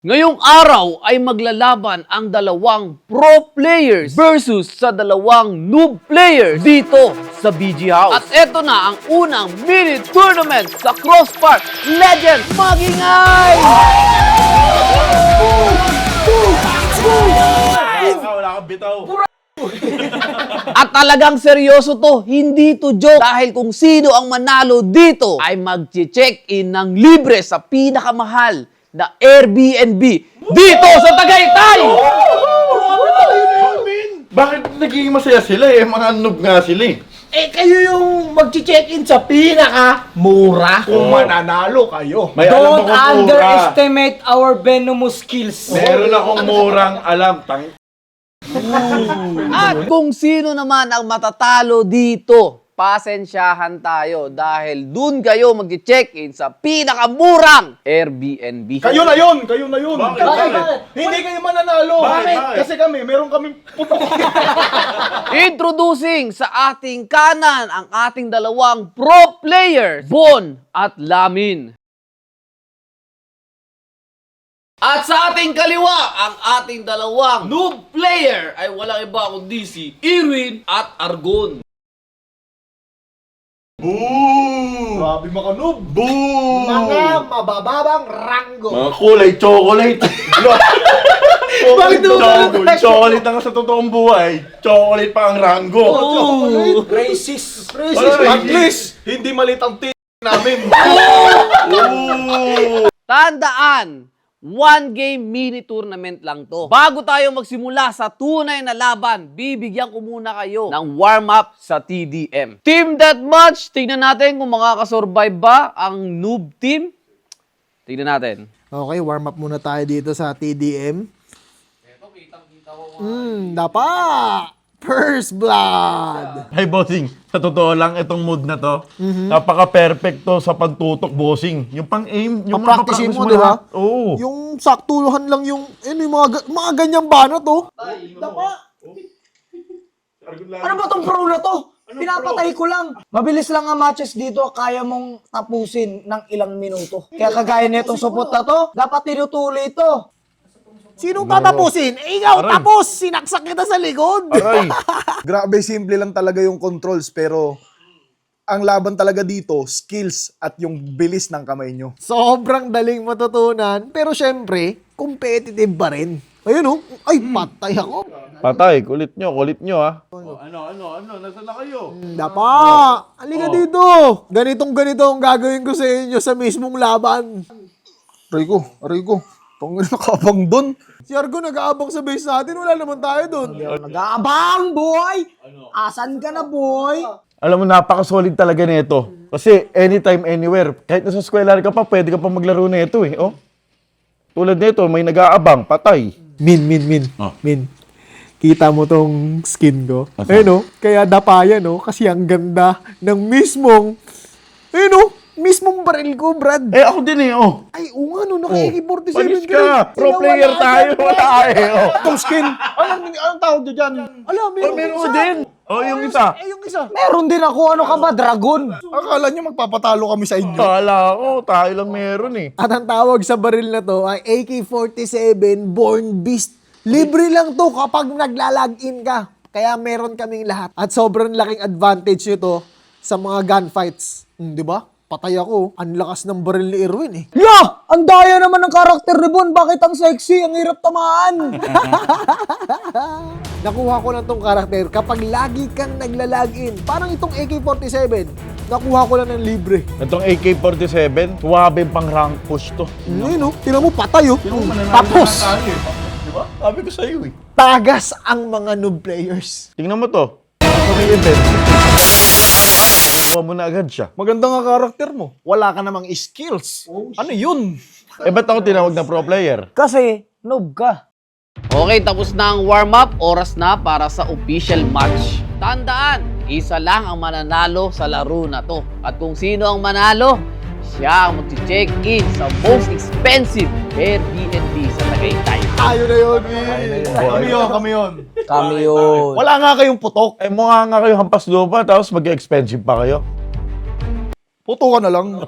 Ngayong araw ay maglalaban ang dalawang pro players versus sa dalawang noob players dito sa BG House. At eto na ang unang mini tournament sa Crosspark Legends. Magingay! Wala kang bitaw. At talagang seryoso to, hindi to joke. Dahil kung sino ang manalo dito ay mag-check-in ng libre sa pinakamahal na Airbnb dito sa Tagaytay! Bakit nagiging masaya sila eh? Mga noob nga sila eh. Eh, kayo yung mag-check-in sa pinaka-mura. Kung mananalo kayo. May alam Don't akong mura. underestimate our venomous skills. Meron akong murang alam. At kung sino naman ang matatalo dito, pasensyahan tayo dahil dun kayo mag-check-in sa pinakamurang Airbnb. Kayo na yun! Kayo na yun! Bakit? Bakit? Hindi kayo mananalo! Bakit? Kasi kami, meron kaming putok. Introducing sa ating kanan ang ating dalawang pro players, Bon at Lamin. At sa ating kaliwa, ang ating dalawang noob player ay walang iba kundi si Irwin at Argon. Boo! Grabe mga noob! Boo! Mga mabababang ranggo. Mga kulay chocolate. Bakit naman? Chocolate ang sa totoong buhay. Chocolate pa ang rango. Racist. At least, hindi malit ang namin. Tandaan, one game mini tournament lang to. Bago tayo magsimula sa tunay na laban, bibigyan ko muna kayo ng warm-up sa TDM. Team Deathmatch, tingnan natin kung makakasurvive ba ang noob team. Tingnan natin. Okay, warm up muna tayo dito sa TDM. Dapa! First blood! Hey, bossing. Sa totoo lang, itong mood na to, napaka-perfecto sa pagtutok, bossing. Yung pang-aim, yung Papracticein mo, di ba? Oo. Yung saktuhan lang yung mga ganyang banat, oh. Dapa! Ano ba tong pro na to? Pinapatay ko lang. Mabilis lang ang matches dito, kaya mong tapusin ng ilang minuto. Kaya kagaya nitong supot na to, dapat tinutuloy ito. Sinong tatapusin? Eh, ikaw, tapos! Sinaksak kita sa likod! Aray. Grabe, simple lang talaga yung controls pero ang laban talaga dito, skills at yung bilis ng kamay nyo. Sobrang daling matutunan, pero syempre, competitive pa rin. Ayun, oh. Ay, patay ako. Patay, kulit nyo ah. Ano, nasaan na kayo? Dapa! Halika dito! Ganito ang gagawin ko sa inyo sa mismong laban. Aray ko. Tungin nakabang dun. Si Argo nag-aabang sa base natin, wala naman tayo doon. Nag-aabang, boy! Asan ka na, boy? Alam mo, napaka-solid talaga nito. Kasi anytime, anywhere. Kahit nasa eskwelahan ka pa, pwede ka pa maglaro nito eh. Oh. Tulad nito, may nag-aabang, patay. Min. Kita mo tong skin ko? Ayun, oh. Kaya dapa yan, oh. Kasi ang ganda ng mismong, ayun, oh. Mismong baril ko, Brad. Eh, ako din eh, oh. Ay, nga, no. Naka-AK-47 Panis ka rin. ka! Pro player tayo, wala eh, oh. Itong skin, anong tawag nyo dyan? Alam, Meron ko din. Oh, yung isa. Eh, yung isa. Meron din ako, ano ka ba, dragon? Akala nyo magpapatalo kami sa inyo. Kala ko, tayo lang meron eh. At ang tawag sa baril na to ay AK-47 Born Beast. Libre lang to kapag nagla-login ka. Kaya meron kaming lahat. At sobrang laking advantage nyo to sa mga gunfights. Di ba? Patay ako. Ang lakas ng baril ni Irwin eh. Yeah! Ang daya naman ng karakter ni Bon. Bakit ang sexy? Ang hirap tamaan. Nakuha ko lang tong karakter kapag lagi kang nagla-login. Parang itong AK-47. Nakuha ko lang ng libre. Itong AK-47, suwabe pang rank push to. Ngayon, tinan mo, patay oh. Tapos! Diba? Sabi ko sa'yo eh. Tagas ang mga noob players. Tingnan mo to. Ito may event. Nakuha mo na agad siya. Maganda nga karakter mo. Wala ka namang skills. Ano yun? Eh, ba't ako tinawag na pro player? Kasi, noob ka. Okay, tapos na ang warm-up. Oras na para sa official match. Tandaan, isa lang ang mananalo sa laro na to. At kung sino ang manalo, siya ang mag-check-in sa most expensive Airbnb sa Tagaytay. Tayo na yun, Kami yun. Kami yun. Wala nga kayong putok. Eh, mukha nga kayo hampas lupa, tapos mag-expensive pa kayo. Puto ka na lang.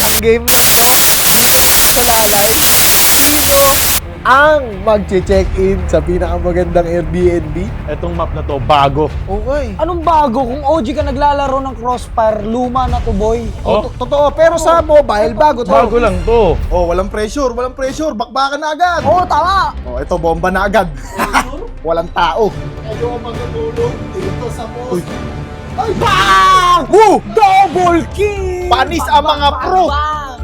Ang game na to, nanay. Sino ang magche-check-in sa pinakamagandang Airbnb? Etong map na to, bago. Okay. Anong bago? Kung OG ka naglalaro ng Crossfire, luma na to, boy. Oh, Totoo, pero sa mobile, bago to. bago lang to. Oh, walang pressure. Bakbakan na agad. Oo, tama. Oh, ito, bomba na agad. Walang tao. Bang! Woo! Double kill! Panis ang mga pro.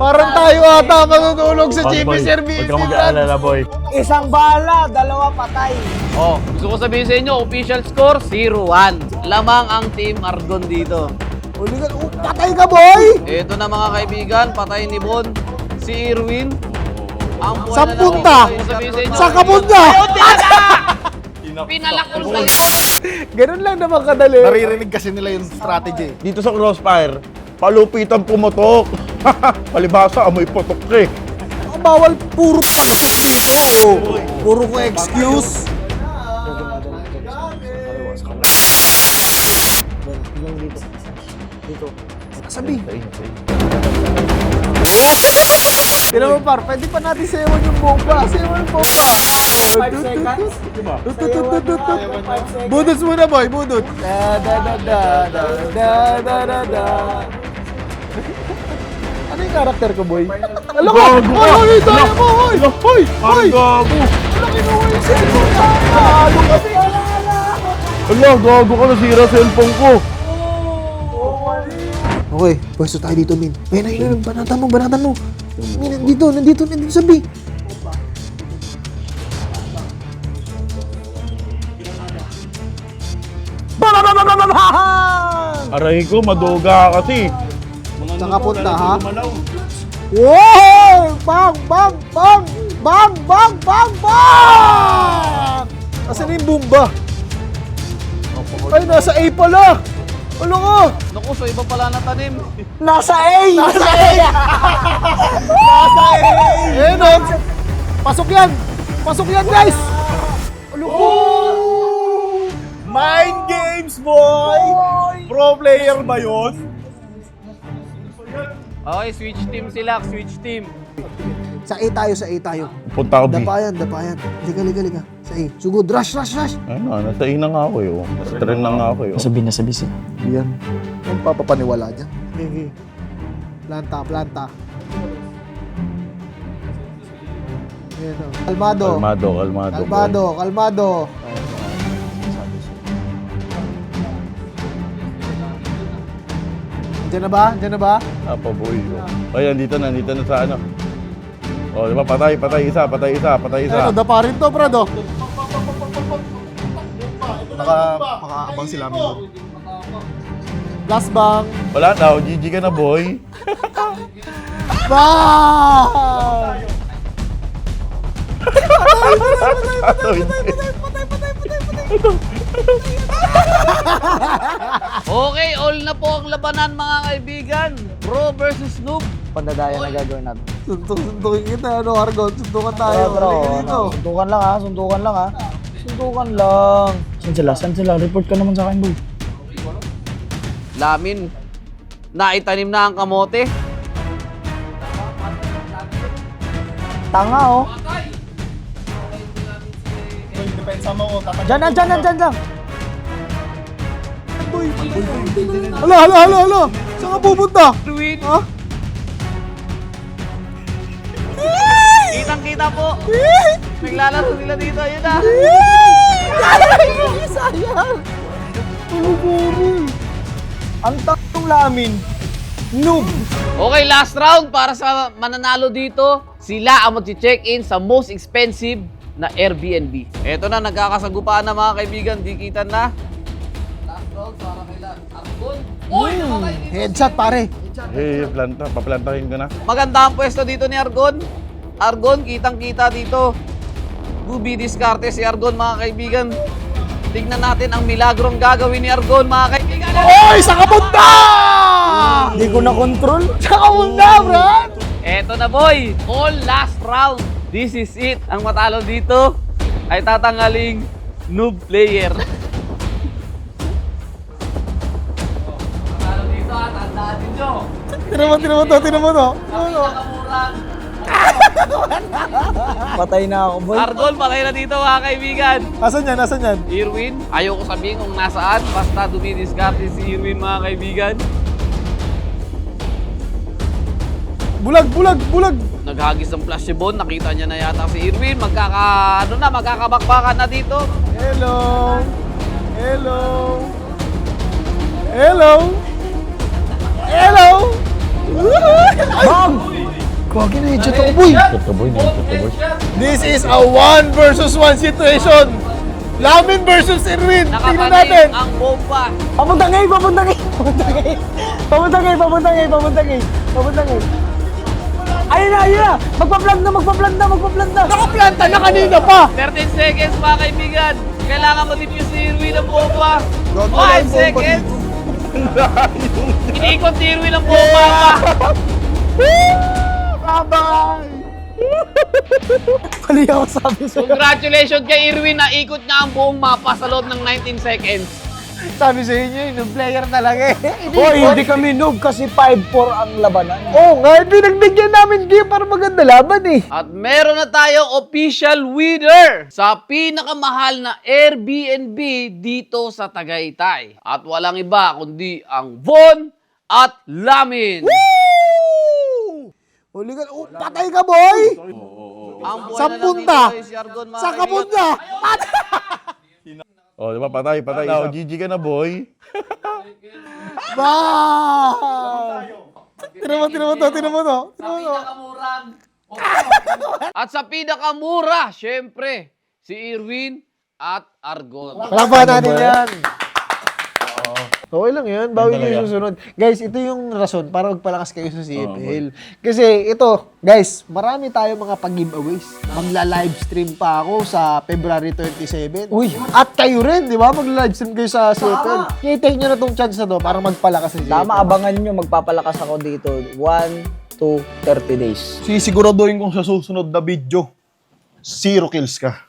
Parang tayo ata matutulog sa Boy, GP's Airbnb. Huwag kang mag-aalala, boy. Isang bala, dalawa patay. Oh, gusto ko sabihin sa inyo, official score, 0-1. Lamang ang Team Argon dito. Uligan, patay ka, boy! Ito na mga kaibigan, patay ni Bon, si Irwin. Ang buhay Sa na lang punta! gusto ko sabihin sa inyo. Sa kapunta! Pinalakol sa'yo! Ganun lang naman kadali. Naririnig kasi nila yung strategy. Dito sa Crossfire, palupitan pumutok. Palibasa, amoy putok eh. Bawal puro pagsok dito. Oh. Puro ko excuse. Sabi. Tira mo par, pwede pa natin sayawan yung bomba. Sayawan yung bomba. Oh, 5 seconds. Budots muna, boy. Budot. Da da da da da da da da da. Ano yung karakter ko, boy? Alam ko! Gago ka! Hoy, tayo mo! Hoy! Hoy! Hoy! Ang gago! Wala kinuha yung cellphone na! Halo kami! Ala, gago ka, nasira cellphone ko. Okay, pwesto tayo dito, Min. Ayun, banatan mo. Min, nandito sa B. Aray ko, maduga kasi. Saan ka punta, ha? Wow! Bang! Bang! Bang! Bang! Bang! Bang! Bang! Asan na yung bomba? Ay, nasa A pala! Ano ka? Naku, so iba pala na tanim. Nasa A! Nasa A! Eh, no? Pasok yan! Pasok yan, guys! Ano ko? Mind games, boy! Pro player ba yun? Okay, switch team sila, switch team. Sa A tayo. Punta ako B. Dapayan. Liga. Sa A. Sugod, rush! Ano, nasa A na nga ako eh. Nasa trend na nga ako eh. Nasabi sila. Yan. Ang papapaniwala dyan. Okay. Planta. Ayan o. Kalmado. Diyan na ba? Apa boy. Ay, nandito na sa ano. Oh, di ba? Patay isa. Ano, dapa rin to, brado. Makaabang sila amin. Last bang. Wala na, GG ka na boy. Bang! Okay, all na po ang labanan mga kaibigan. Bro versus Noob. Pandadaya na gagawin natin. Suntukin kita, ano, Argon? Suntukan tayo. Bro, Halika dito. suntukan lang ha. Suntukan lang. Saan sila? Report ka naman sa akin, boy. Lamin. Naitanim na ang kamote. Tanga oh. Diyan lang. Hala. Saan ka pupunta? Irwin. Ha? Kitang-kita po. Naglalaro sila dito. Ayun na. Sayang! Ang takong lamin. Noob. Okay, last round para sa mananalo dito. Sila ang mag-check-in sa most expensive na Airbnb. Eto na, nagkakasagupaan na mga kaibigan. Dikitan na. Last round para kay Argon. Headshot, pare. Eh, paplantahin ko na. Maganda ang pwesto dito ni Argon. Argon, kitang-kita dito. Gubi diskarte si Argon mga kaibigan. Tignan natin ang milagrong gagawin ni Argon mga kaibigan. Oy! Saan ka punta? Hindi ko na control. Saan ka punta, Brad? Eto na boy, all last round. This is it. Ang matalo dito ay tatanggaling noob player. Matalo dito at tandaan ninyo. Tira mo to. Nakamurang Patay na ako, boy. Argon, patay na dito mga kaibigan. Asan yan? Asan yan? Irwin, ayoko sabihin kung nasaan. Basta dumidiskarte si Irwin mga kaibigan. Bulag, bulag, bulag! Naghagis ng flash si Bon. Nakita niya na yata si Irwin. Magkakabakbakan na dito. Hello! Hello! Hello! Hello! Bam! Kuwagi na headshot ako, boy. Ikot ka, boy. Ikot ka, boy. This is a 1 versus 1 situation. Lamin versus Irwin. Tingnan natin. Nakapanig ang bomba. Papunta ngayon, papunta ngayon, papunta ngayon. Papunta ngayon, papunta ngayon, papunta ngayon. Papunta ngayon. Ayun na, ayun na. Magpa-plant na, magpa-plant na, magpa-plant na. Nakaplanta na kanina pa. 13 seconds mga kaibigan. Kailangan ma-defuse si Irwin ang bomba. Gago 5 na yung bomba seconds. dito. Inikot si Irwin ang bomba pa. Mali ako sabi sa'yo. Congratulations kay Irwin na ikot niya ang buong mapa sa loob ng 19 seconds. Sabi sa inyo, yung player talaga eh. Hoy, hindi kami noob kasi 5-4 ang labanan. Oo nga, pinagbigyan namin game para maganda laban eh. At meron na tayong official winner sa pinakamahal na Airbnb dito sa Tagaytay. At walang iba kundi ang Von at Lamin. Huli ka, patay ka boy! Ang buhay Sa na lang punta! dito ay si Argon, mga Sa kaibigan. kapunta! Oh, di ba? Patay, patay. Now, GG ka na, boy. Ba! Tinan mo to, tinan mo to. Tinan mo to. Pinakamurang. At sa pinakamura, syempre, si Irwin at Argon. Palakpakan natin yan. Okay lang yan, bawi nyo yung susunod. Guys, ito yung rason para magpalakas kayo sa CFL. Kasi ito, guys, marami tayo mga pag-giveaways. Magla-livestream pa ako sa February 27. Uy. At kayo rin, di ba? Magla-livestream kayo sa CFL. Kaya take nyo na tong chance na to para magpalakas sa CFL. Tama, abangan nyo, magpapalakas ako dito. 1 to 30 days. Sisiguraduhin kong sa susunod na video, 0 kills ka.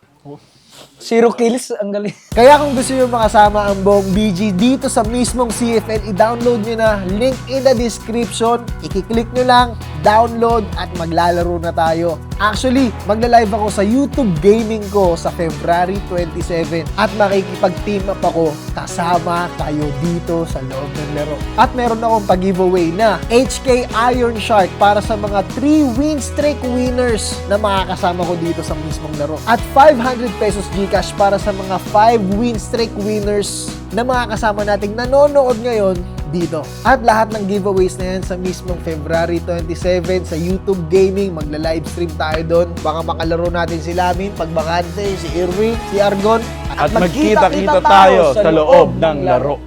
0 kills, ang galing. Kaya kung gusto nyo makasama ang buong BG dito sa mismong CFL, i-download nyo na. Link in the description. I-click nyo lang, download, at maglalaro na tayo. Actually, magla-live ako sa YouTube gaming ko sa February 27. At makikipag-team up ako kasama kayo dito sa loob ng laro. At meron akong pag-giveaway na HK Iron Shark para sa mga 3 win streak winners na makakasama ko dito sa mismong laro. At 500 pesos Gcash para sa mga 5 win streak winners na mga kasama nating nanonood ngayon dito. At lahat ng giveaways na yan sa mismong February 27 sa YouTube Gaming. Magla-livestream tayo doon. Baka makalaro natin si Lamin, pag bakante, si Irwin, si Argon. At magkita-kita tayo sa loob ng laro.